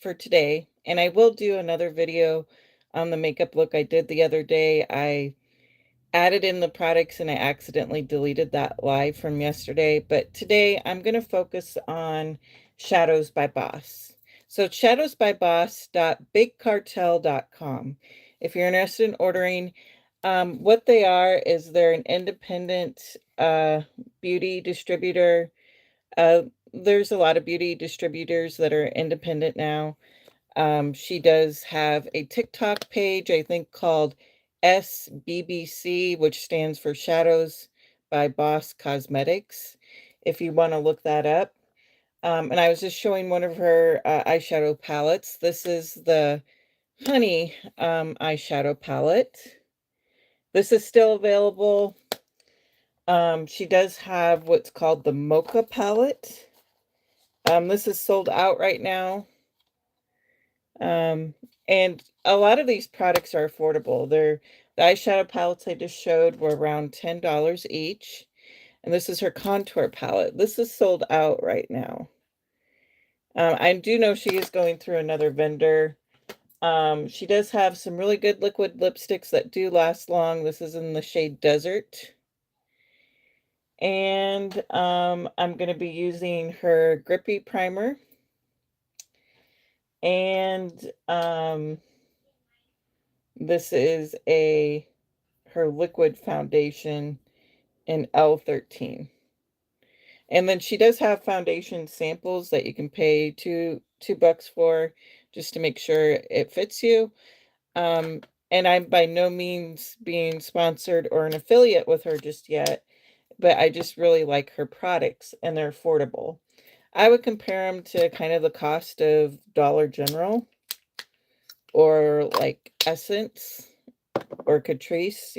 for today, and I will do another video on the makeup look I did the other day. I added in the products and I accidentally deleted that live from yesterday, but today I'm going to focus on Shadows by Boss. So it's shadowsbyboss.bigcartel.com. If you're interested in ordering, what they are is they're an independent beauty distributor. Uh, there's a lot of beauty distributors that are independent now. She does have a TikTok page, I think called SBBC, which stands for Shadows by Boss Cosmetics, if you want to look that up. And I was just showing one of her eyeshadow palettes. This is the Honey eyeshadow palette. This is still available. She does have what's called the Mocha palette. This is sold out right now. And a lot of these products are affordable. The eyeshadow palettes I just showed were around $10 each. And this is her contour palette. This is sold out right now. I do know she is going through another vendor. She does have some really good liquid lipsticks that do last long. This is in the shade Desert. And I'm going to be using her Grippy Primer. And this is her liquid foundation in L13. And then she does have foundation samples that you can pay $2 for, just to make sure it fits you. And I'm by no means being sponsored or an affiliate with her just yet, but I just really like her products and they're affordable. I would compare them to kind of the cost of Dollar General or like Essence or Catrice.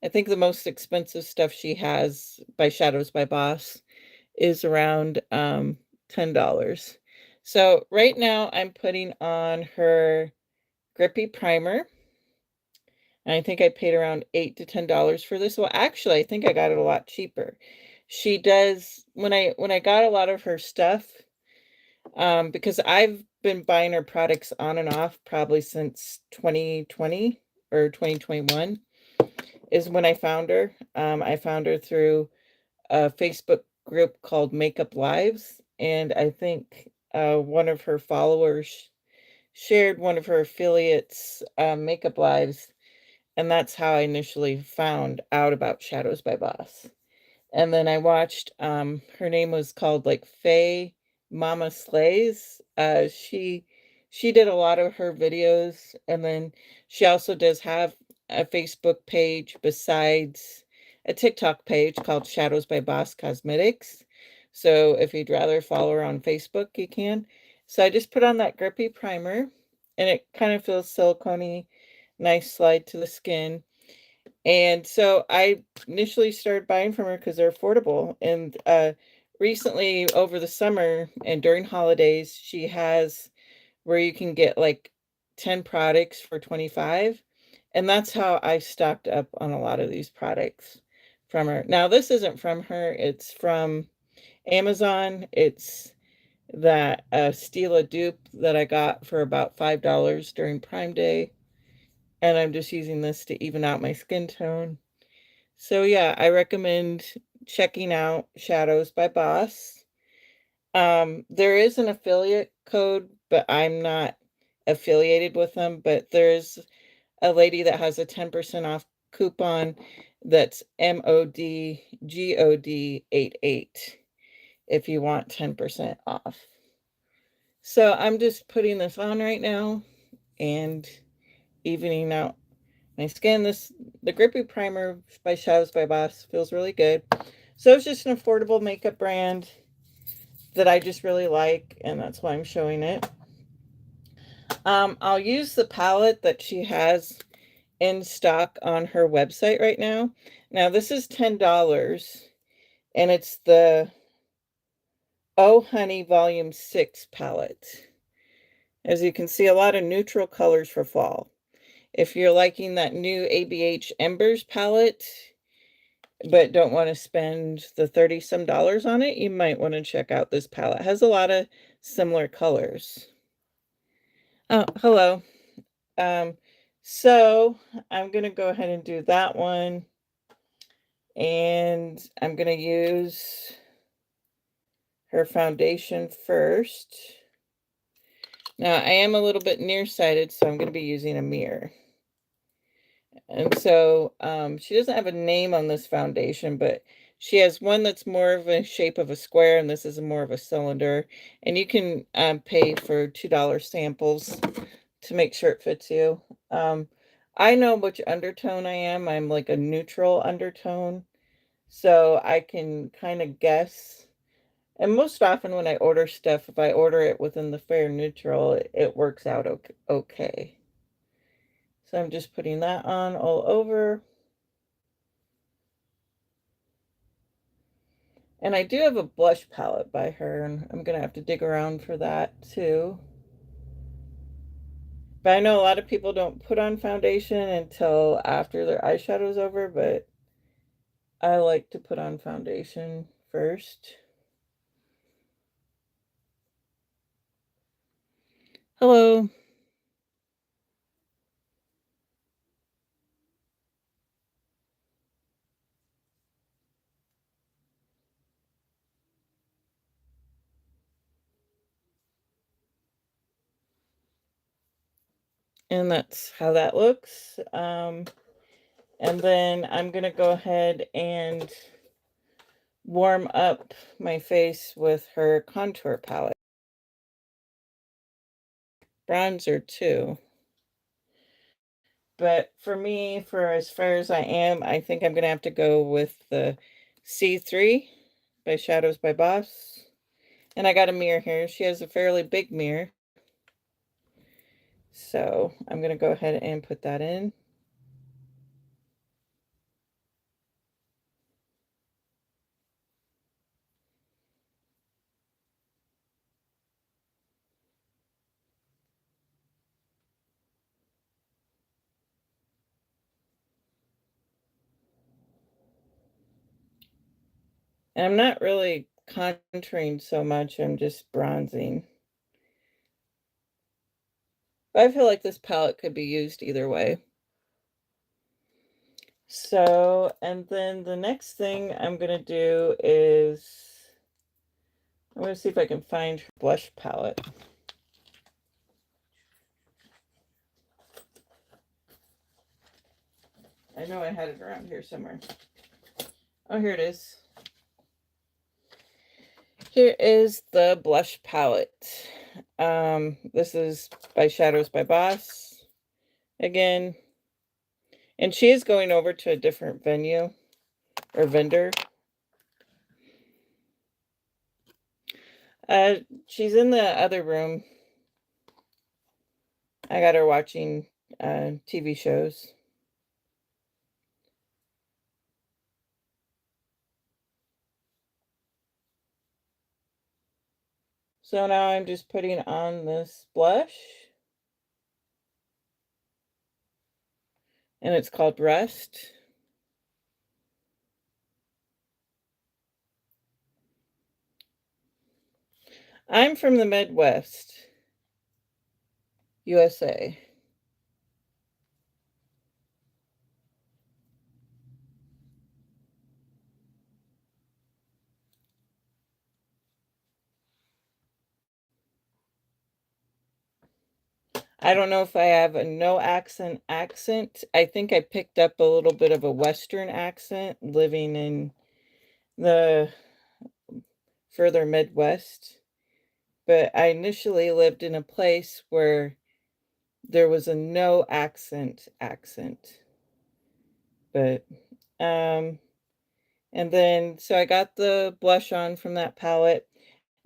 I think the most expensive stuff she has by Shadows by Boss is around $10. So right now I'm putting on her Grippy Primer. And I think I paid around $8 to $10 for this. Well, actually, I think I got it a lot cheaper. She does, when I got a lot of her stuff, because I've been buying her products on and off probably since 2020 or 2021 is when I found her. I found her through a Facebook group called Makeup Lives, and I think one of her followers shared one of her affiliates' Makeup Lives, and that's how I initially found out about Shadows by Boss. And then I watched, her name was called like Faye Mama Slays. She did a lot of her videos, and then she also does have a Facebook page besides a TikTok page called Shadows by Boss Cosmetics. So if you'd rather follow her on Facebook, you can. So I just put on that grippy primer, and it kind of feels silicone-y, nice slide to the skin. And so I initially started buying from her because they're affordable. And recently, over the summer and during holidays, she has where you can get like 10 products for 25. And that's how I stocked up on a lot of these products from her. Now, this isn't from her, it's from Amazon. It's that Stila dupe that I got for about $5 during Prime Day. And I'm just using this to even out my skin tone. So yeah, I recommend checking out Shadows by Boss. There is an affiliate code, but I'm not affiliated with them. But there's a lady that has a 10% off coupon that's MODGOD88 if you want 10% off. So I'm just putting this on right now and evening out my skin. The Grippy Primer by Shadows by Boss feels really good. So it's just an affordable makeup brand that I just really like, and that's why I'm showing it. I'll use the palette that she has in stock on her website right now. Now this is $10, and it's the Oh Honey Volume 6 palette. As you can see, a lot of neutral colors for fall. If you're liking that new ABH Embers palette, but don't want to spend the 30 some dollars on it, you might want to check out this palette. It has a lot of similar colors. Oh, hello. Um, so I'm gonna go ahead and do that one, and I'm gonna use her foundation first. Now, I am a little bit nearsighted, so I'm gonna be using a mirror. And so, she doesn't have a name on this foundation, but she has one that's more of a shape of a square, and this is more of a cylinder. And you can pay for $2 samples to make sure it fits you. Um, I know which undertone I am. I'm like a neutral undertone, so I can kind of guess. And most often when I order stuff, if I order it within the fair neutral, it works out okay. So I'm just putting that on all over. And I do have a blush palette by her, and I'm gonna have to dig around for that too. But I know a lot of people don't put on foundation until after their eyeshadow's over, but I like to put on foundation first. Hello. And that's how that looks. And then I'm gonna go ahead and warm up my face with her contour palette. Bronzer too. But for me, for as far as I am, I think I'm gonna have to go with the C3 by Shadows by Boss. And I got a mirror here. She has a fairly big mirror. So I'm gonna go ahead and put that in. And I'm not really contouring so much, I'm just bronzing. But I feel like this palette could be used either way. So, and then the next thing I'm gonna do is I'm gonna see if I can find her blush palette. I know I had it around here somewhere. Oh, here it is. Here is the blush palette. This is by Shadows by Boss again. And she is going over to a different venue or vendor. She's in the other room. I got her watching TV shows. So now I'm just putting on this blush, and it's called Rust. I'm from the Midwest, USA. I don't know if I have a no accent. I think I picked up a little bit of a Western accent living in the further Midwest. But I initially lived in a place where there was a no accent. But, um, and then so I got the blush on from that palette.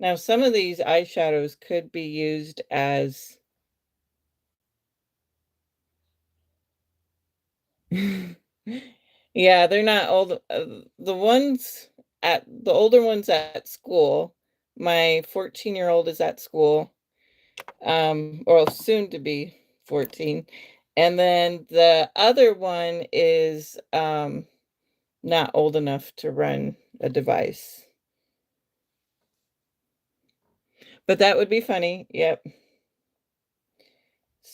Now some of these eyeshadows could be used as yeah, they're not old, the ones at the older ones at school, my 14-year-old is at school, or soon to be 14, and then the other one is, not old enough to run a device. But that would be funny, yep.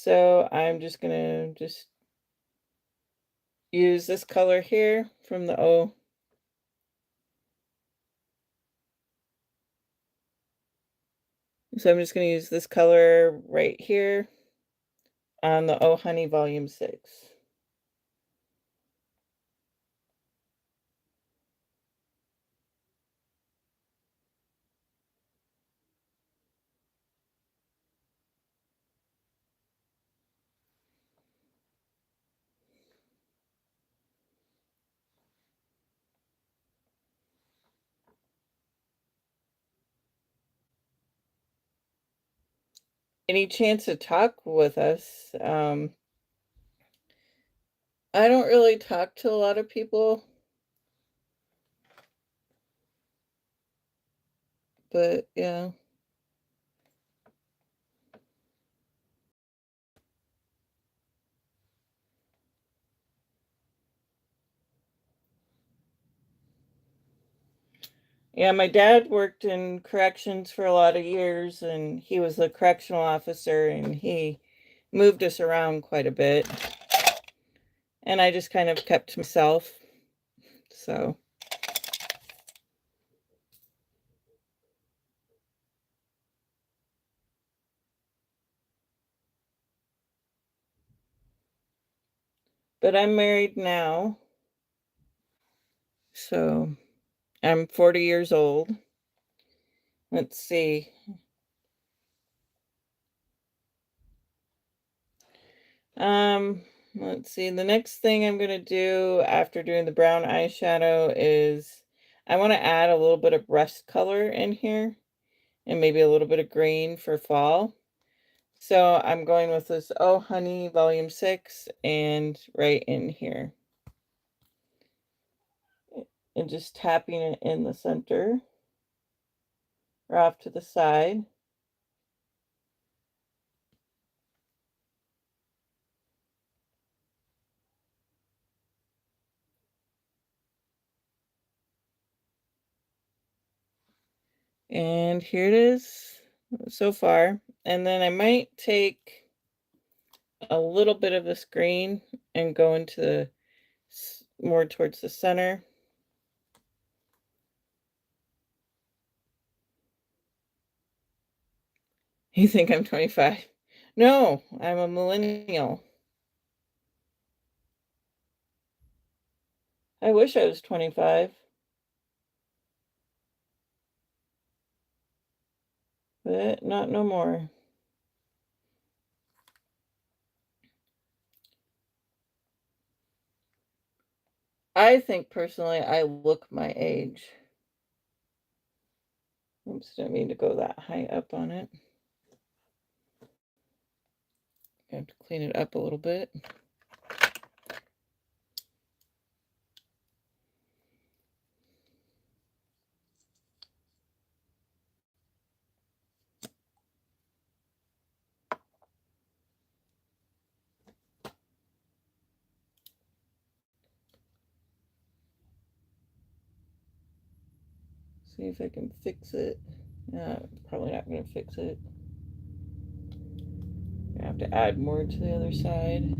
So I'm just gonna just use this color here from the O. So I'm just gonna use this color right here on the Oh Honey Volume 6. Any chance to talk with us? I don't really talk to a lot of people, but yeah. Yeah, my dad worked in corrections for a lot of years, and he was a correctional officer, and he moved us around quite a bit. And I just kind of kept to myself. So, but I'm married now. So I'm 40 years old. Let's see. Um, let's see. The next thing I'm gonna do after doing the brown eyeshadow is I want to add a little bit of rust color in here and maybe a little bit of green for fall. So I'm going with this Oh Honey Volume 6 and right in here. And just tapping it in the center or off to the side. And here it is so far. And then I might take a little bit of this green and go into the more towards the center. You think I'm 25? No, I'm a millennial. I wish I was 25, but not no more. I think personally I look my age. Oops, didn't mean to go that high up on it. I have to clean it up a little bit. See if I can fix it. Probably not going to fix it. I have to add more to the other side.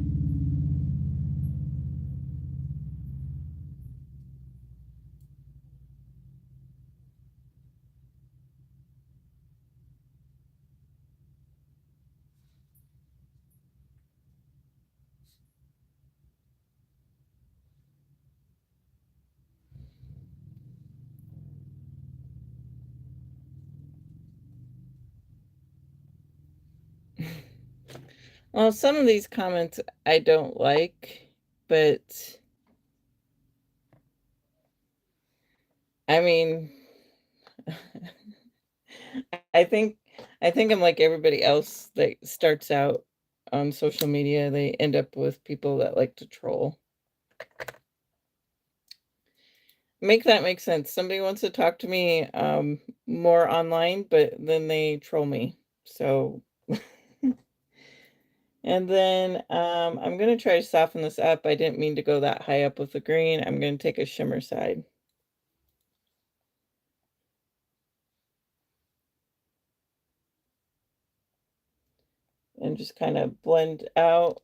Well, some of these comments I don't like, but I mean, I think I think I'm like everybody else that starts out on social media. They end up with people that like to troll. Make that make sense. Somebody wants to talk to me more online, but then they troll me. So and then I'm gonna try to soften this up. I didn't mean to go that high up with the green. I'm gonna take a shimmer side. and just kind of blend out.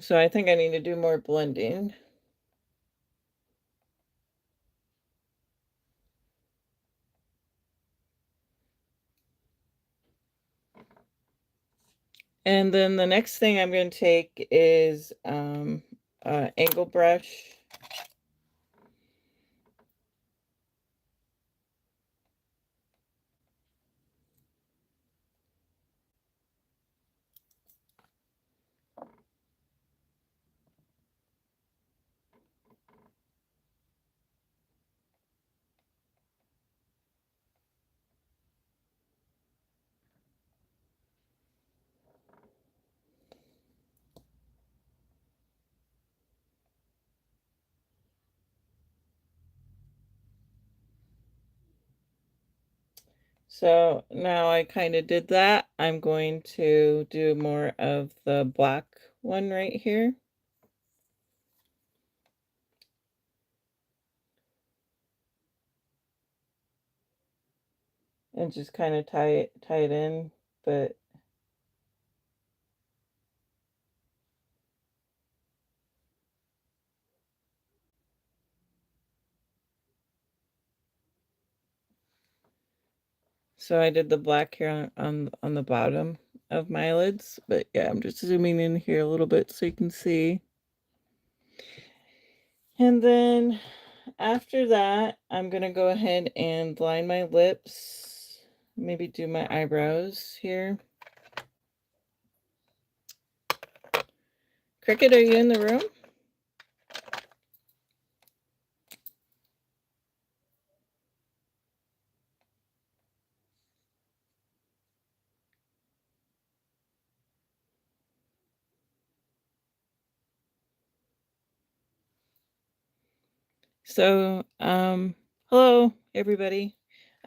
So I think I need to do more blending. And then the next thing I'm going to take is angle brush. So now I kind of did that. I'm going to do more of the black one right here. And just kind of tie it in, but so I did the black here on the bottom of my eyelids, but yeah, I'm just zooming in here a little bit so you can see. And then after that, I'm going to go ahead and line my lips, maybe do my eyebrows here. Cricket, are you in the room? So, hello everybody.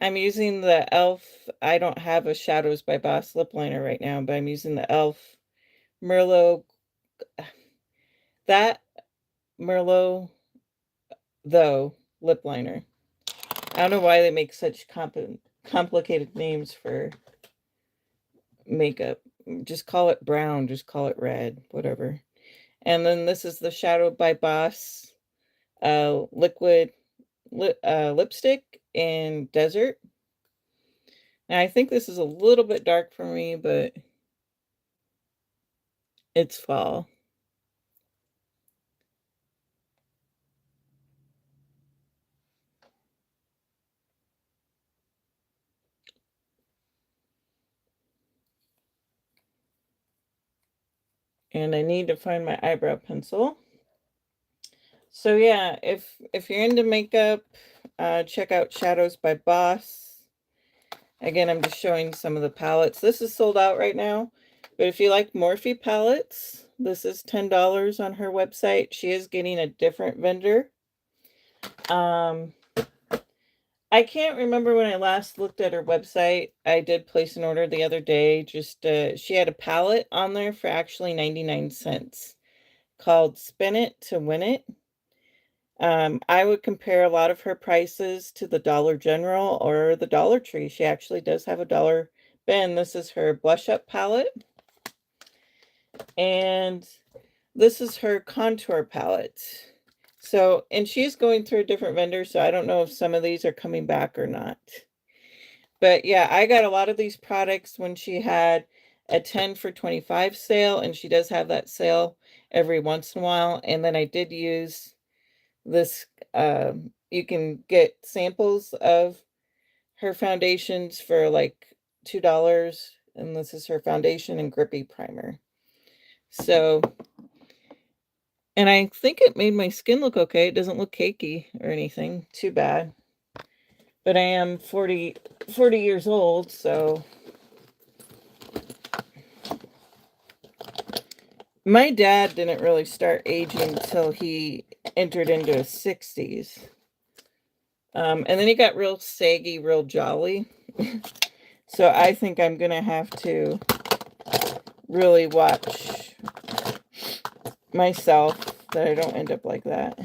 I'm using the e.l.f. I don't have a Shadows by Boss lip liner right now, but I'm using the e.l.f. Merlot, that Merlot though lip liner. I don't know why they make such complicated names for makeup. Just call it brown, just call it red, whatever. And then this is the Shadow by Boss liquid lipstick in Desert. Now I think this is a little bit dark for me, but it's fall. And I need to find my eyebrow pencil. So yeah, if you're into makeup, check out Shadows by Boss. Again, I'm just showing some of the palettes. This is sold out right now, but if you like Morphe palettes, this is $10 on her website. She is getting a different vendor. I can't remember when I last looked at her website. I did place an order the other day. Just she had a palette on there for actually 99 cents called Spin It to Win It. I would compare a lot of her prices to the Dollar General or the Dollar Tree. She actually does have a dollar bin. This is her blush up palette. And this is her contour palette. So, and she's going through a different vendor, so I don't know if some of these are coming back or not. But yeah, I got a lot of these products when she had a 10 for 25 sale, and she does have that sale every once in a while. And then I did use this, you can get samples of her foundations for like $2. And this is her foundation and grippy primer. So, and I think it made my skin look okay. It doesn't look cakey or anything. Too bad. But I am 40 years old, so my dad didn't really start aging until he entered into his 60s. And then he got real saggy, real jolly. So I think I'm going to have to really watch myself that I don't end up like that.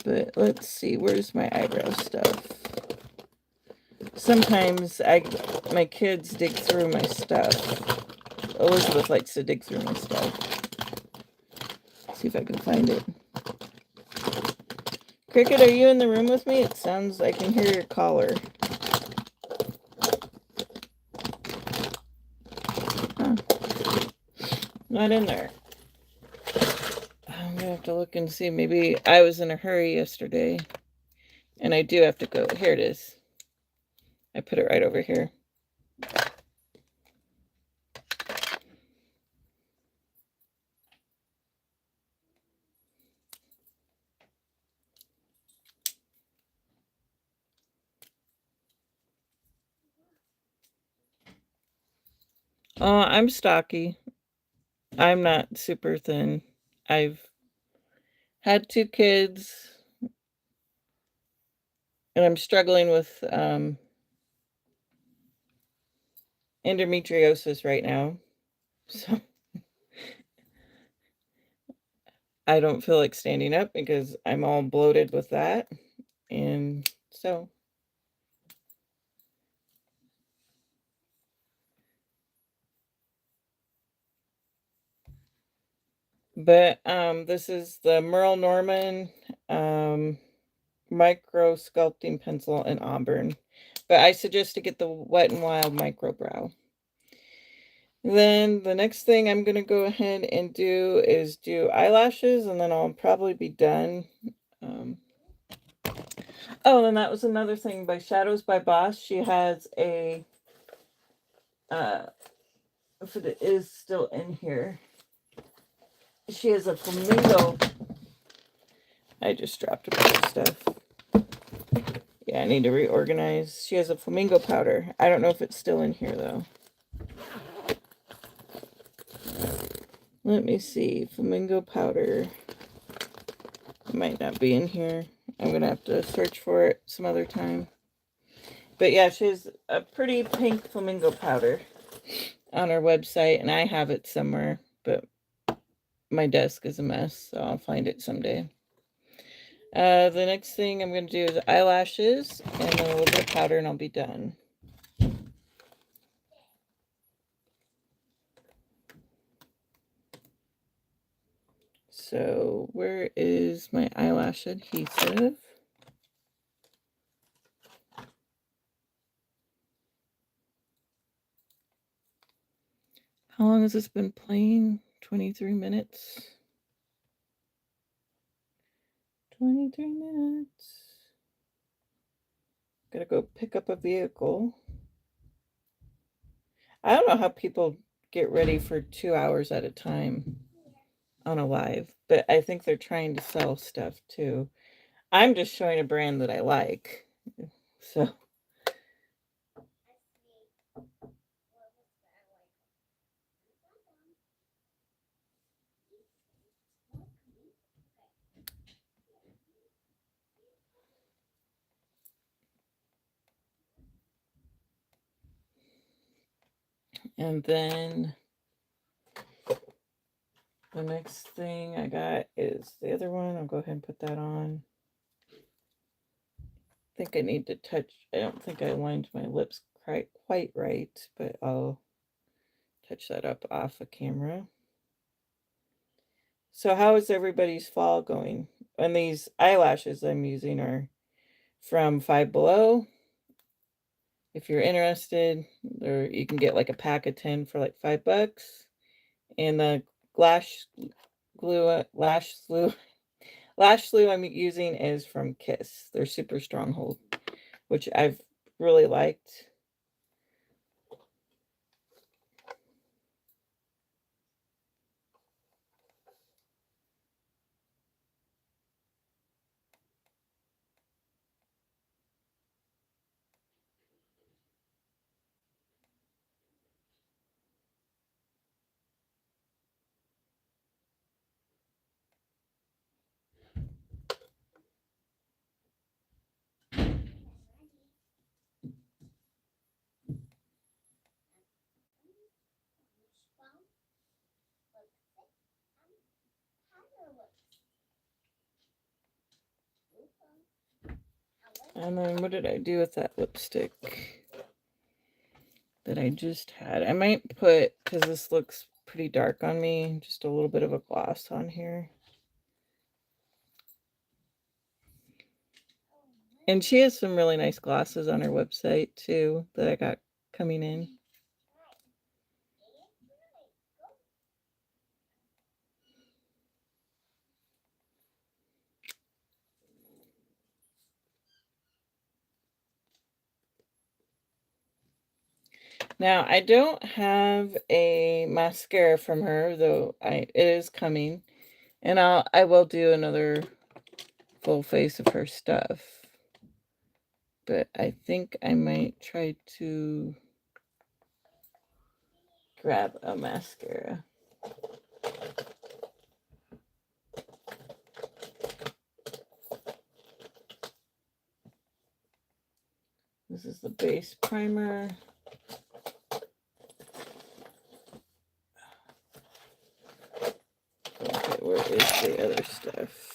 But let's see, where's my eyebrow stuff? Sometimes my kids dig through my stuff. Elizabeth likes to dig through my stuff. See if I can find it. Cricket, are you in the room with me? It sounds, I can hear your collar. Huh. Not in there. I'm gonna have to look and see. Maybe I was in a hurry yesterday. And I do have to go. Here it is. I put it right over here. I'm stocky. I'm not super thin. I've had 2 kids, and I'm struggling with endometriosis right now. So I don't feel like standing up because I'm all bloated with that. And so but this is the Merle Norman micro sculpting pencil in Auburn. But I suggest to get the Wet n Wild micro brow. Then the next thing I'm going to go ahead and do is do eyelashes, and then I'll probably be done. Oh, and that was another thing by Shadows by Boss. She has a, if it is still in here, she has a flamingo. I just dropped a bunch of stuff. Yeah, I need to reorganize. She has a flamingo powder. I don't know if it's still in here, though. Let me see. Flamingo powder. It might not be in here. I'm going to have to search for it some other time. But yeah, she has a pretty pink flamingo powder on her website, and I have it somewhere, but my desk is a mess, so I'll find it someday. The next thing I'm going to do is eyelashes, and then a little bit of powder, and I'll be done. So where is my eyelash adhesive? How long has this been playing? 23 minutes. 23 minutes. Gotta go pick up a vehicle. I don't know how people get ready for 2 hours at a time on a live, but I think they're trying to sell stuff too. I'm just showing a brand that I like. So and then the next thing I got is the other one. I'll go ahead and put that on. I think I need to touch, I don't think I lined my lips quite right, but I'll touch that up off of camera. So how is everybody's fall going? And these eyelashes I'm using are from Five Below. If you're interested, or you can get like a pack of 10 for like $5. And the lash glue I'm using is from Kiss. They're super stronghold, which I've really liked. And then what did I do with that lipstick that I just had? I might put, because this looks pretty dark on me, just a little bit of a gloss on here. And she has some really nice glosses on her website too that I got coming in. Now, I don't have a mascara from her, though it is coming. And I will do another full face of her stuff. But I think I might try to grab a mascara. This is the base primer. Okay, where is the other stuff?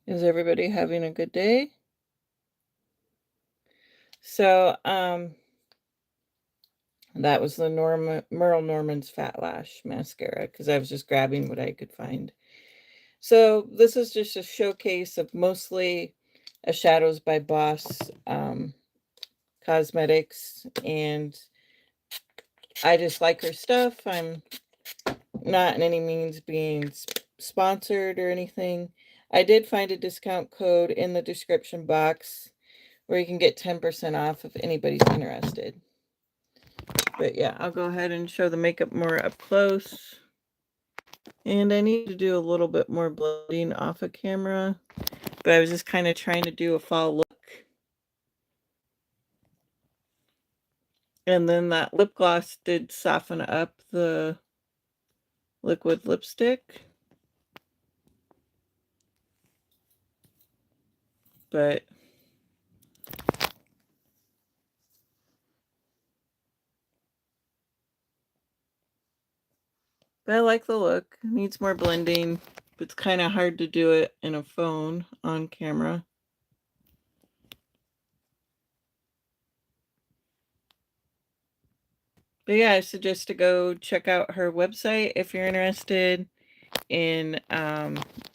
Is everybody having a good day? So, that was the Merle Norman's Fat Lash mascara because I was just grabbing what I could find. So this is just a showcase of mostly a Shadows by Boss cosmetics, and I just like her stuff. I'm not in any means being sponsored or anything. I did find a discount code in the description box where you can get 10% off if anybody's interested. But yeah, I'll go ahead and show the makeup more up close. And I need to do a little bit more blending off of camera, but I was just kind of trying to do a fall look. And then that lip gloss did soften up the liquid lipstick. But I like the look. Needs more blending. It's kind of hard to do it in a phone on camera. But yeah, I suggest to go check out her website if you're interested in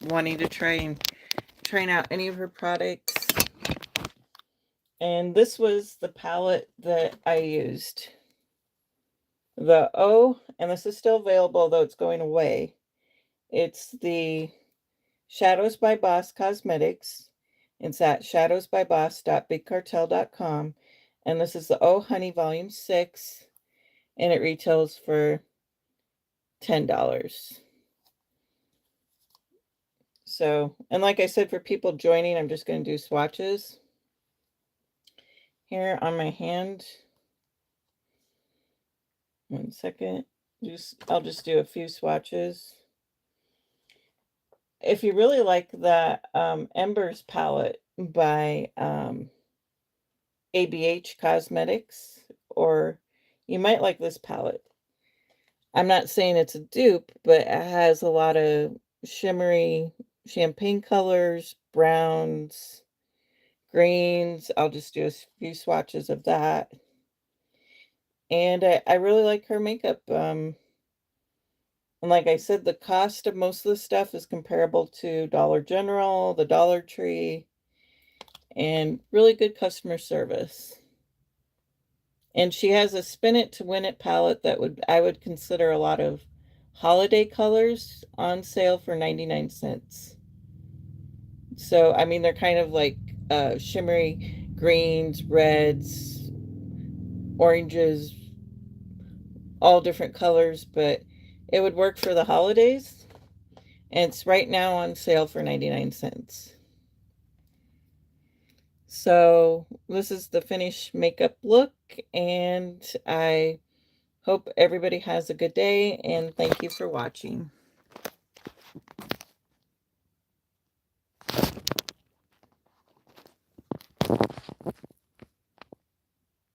wanting to trying out any of her products. And this was the palette that I used. The O, and this is still available, though it's going away. It's the Shadows by Boss Cosmetics. It's at shadowsbyboss.bigcartel.com. And this is the Oh Honey Volume 6. And it retails for $10. So, and like I said, for people joining, I'm just going to do swatches here on my hand. 1 second. I'll just do a few swatches. If you really like that Embers palette by ABH Cosmetics, or you might like this palette. I'm not saying it's a dupe, but it has a lot of shimmery champagne colors, browns, greens. I'll just do a few swatches of that. And I really like her makeup. And like I said, the cost of most of the stuff is comparable to Dollar General, the Dollar Tree, and really good customer service. And she has a Spin It to Win It palette that I would consider a lot of holiday colors on sale for 99 cents. So, I mean, they're kind of like shimmery greens, reds, oranges, all different colors, but it would work for the holidays. And it's right now on sale for 99 cents. So this is the finished makeup look, and I hope everybody has a good day, and thank you for watching.